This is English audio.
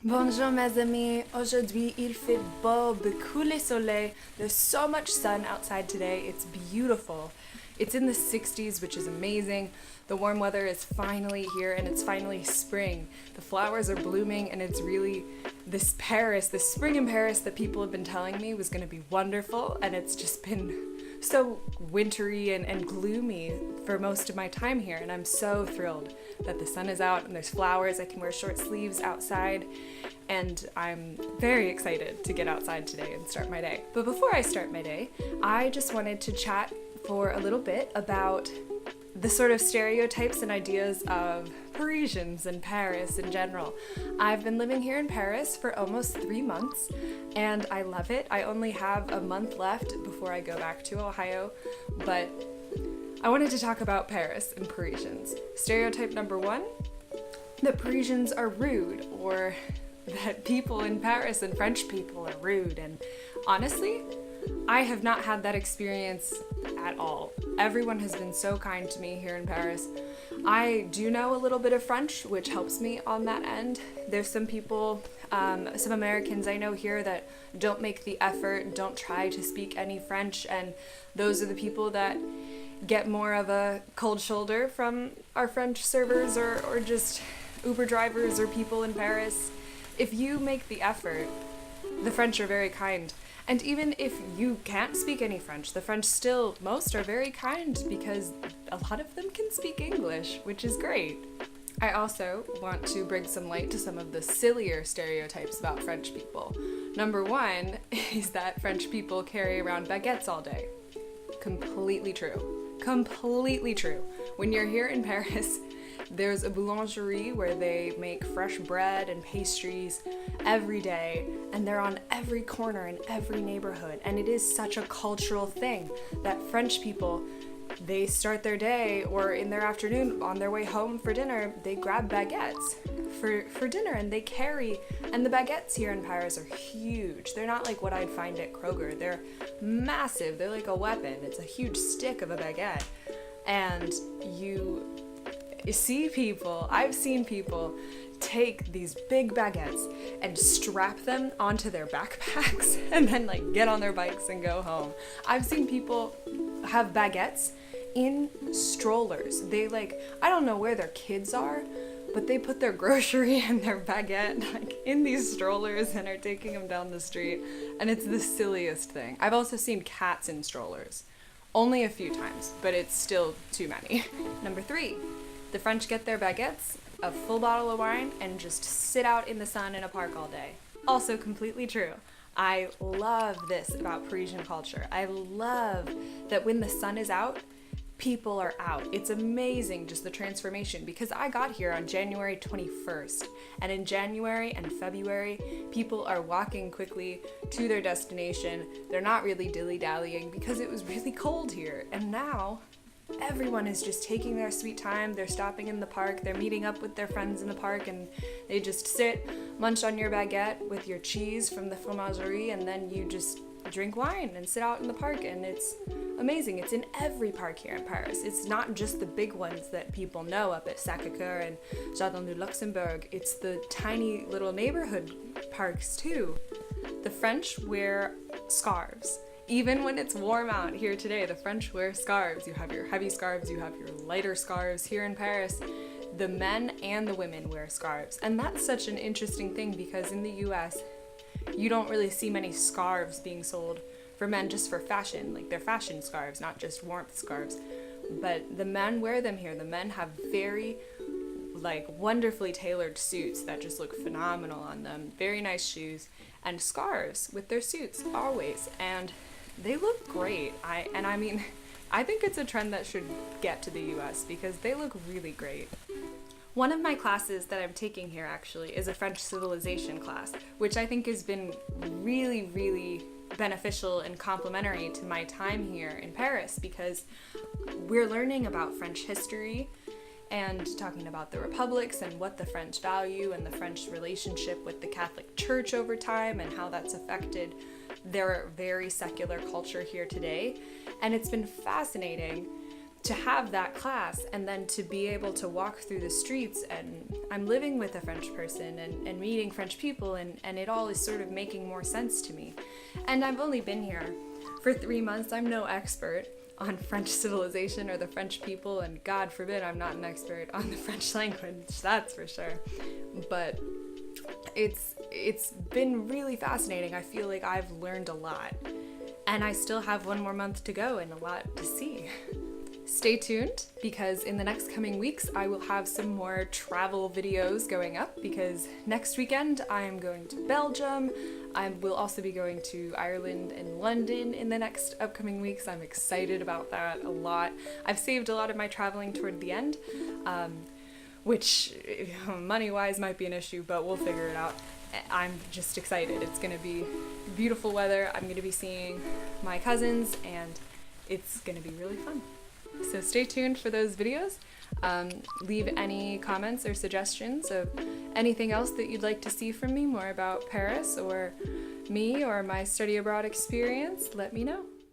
Bonjour mes amis, aujourd'hui il fait beau, beaucoup le soleil, there's so much sun outside today, it's beautiful. It's in the 60s, which is amazing. The warm weather is finally here and it's finally spring. The flowers are blooming and it's really this spring in Paris that people have been telling me was going to be wonderful, and it's just been so wintry and gloomy for most of my time here, and I'm so thrilled that the sun is out and there's flowers. I can wear short sleeves outside, and I'm very excited to get outside today and start my day. But before I start my day, I just wanted to chat for a little bit about the sort of stereotypes and ideas of Parisians and Paris in general. I've been living here in Paris for almost 3 months and I love it. I only have a month left before I go back to Ohio, but I wanted to talk about Paris and Parisians. Stereotype number 1, that Parisians are rude, or that people in Paris and French people are rude. And honestly, I have not had that experience at all. Everyone has been so kind to me here in Paris. I do know a little bit of French, which helps me on that end. There's some people, some Americans I know here that don't make the effort, don't try to speak any French, and those are the people that get more of a cold shoulder from our French servers or just Uber drivers or people in Paris. If you make the effort, the French are very kind. And even if you can't speak any French, the French still, most are very kind because a lot of them can speak English, which is great. I also want to bring some light to some of the sillier stereotypes about French people. Number 1 is that French people carry around baguettes all day. Completely true. Completely true. When you're here in Paris, there's a boulangerie where they make fresh bread and pastries every day, and they're on every corner in every neighborhood. And it is such a cultural thing that French people, they start their day or in their afternoon on their way home for dinner, they grab baguettes for dinner, and they carry, and the baguettes here in Paris are huge. They're not like what I'd find at Kroger. They're massive. They're like a weapon. It's a huge stick of a baguette. And I've seen people take these big baguettes and strap them onto their backpacks and then like get on their bikes and go home. I've seen people have baguettes in strollers. I don't know where their kids are, but they put their grocery and their baguette like in these strollers and are taking them down the street, and it's the silliest thing. I've also seen cats in strollers. Only a few times, but it's still too many. Number 3, the French get their baguettes, a full bottle of wine, and just sit out in the sun in a park all day. Also completely true. I love this about Parisian culture. I love that when the sun is out, people are out. It's amazing, just the transformation, because I got here on January 21st, and in January and February, people are walking quickly to their destination. They're not really dilly-dallying because it was really cold here, and now everyone is just taking their sweet time. They're stopping in the park, they're meeting up with their friends in the park, and they just sit, munch on your baguette with your cheese from the fromagerie, and then you just drink wine and sit out in the park, and it's amazing. It's in every park here in Paris. It's not just the big ones that people know up at Sacré-Cœur and Jardin du Luxembourg. It's the tiny little neighborhood parks too. The French wear scarves. Even when it's warm out here today, the French wear scarves. You have your heavy scarves, you have your lighter scarves. Here in Paris, the men and the women wear scarves. And that's such an interesting thing because in the US, you don't really see many scarves being sold for men just for fashion. Like, they're fashion scarves, not just warmth scarves. But the men wear them here. The men have very wonderfully tailored suits that just look phenomenal on them. Very nice shoes and scarves with their suits always. And they look great. I think it's a trend that should get to the US because they look really great. One of my classes that I'm taking here actually is a French civilization class, which I think has been really, really beneficial and complementary to my time here in Paris because we're learning about French history and talking about the republics and what the French value and the French relationship with the Catholic Church over time and how that's affected their very secular culture here today. And it's been fascinating to have that class and then to be able to walk through the streets, and I'm living with a French person and meeting French people, and it all is sort of making more sense to me. And I've only been here for 3 months. I'm no expert on French civilization or the French people, and God forbid I'm not an expert on the French language, that's for sure. But it's been really fascinating. I feel like I've learned a lot, and I still have 1 more month to go and a lot to see. Stay tuned, because in the next coming weeks I will have some more travel videos going up, because next weekend I am going to Belgium. I will also be going to Ireland and London in the next upcoming weeks. I'm excited about that a lot. I've saved a lot of my traveling toward the end, which money-wise might be an issue, but we'll figure it out. I'm just excited. It's gonna be beautiful weather. I'm gonna be seeing my cousins, and it's gonna be really fun. So stay tuned for those videos. Leave any comments or suggestions of anything else that you'd like to see from me, more about Paris or me or my study abroad experience. Let me know.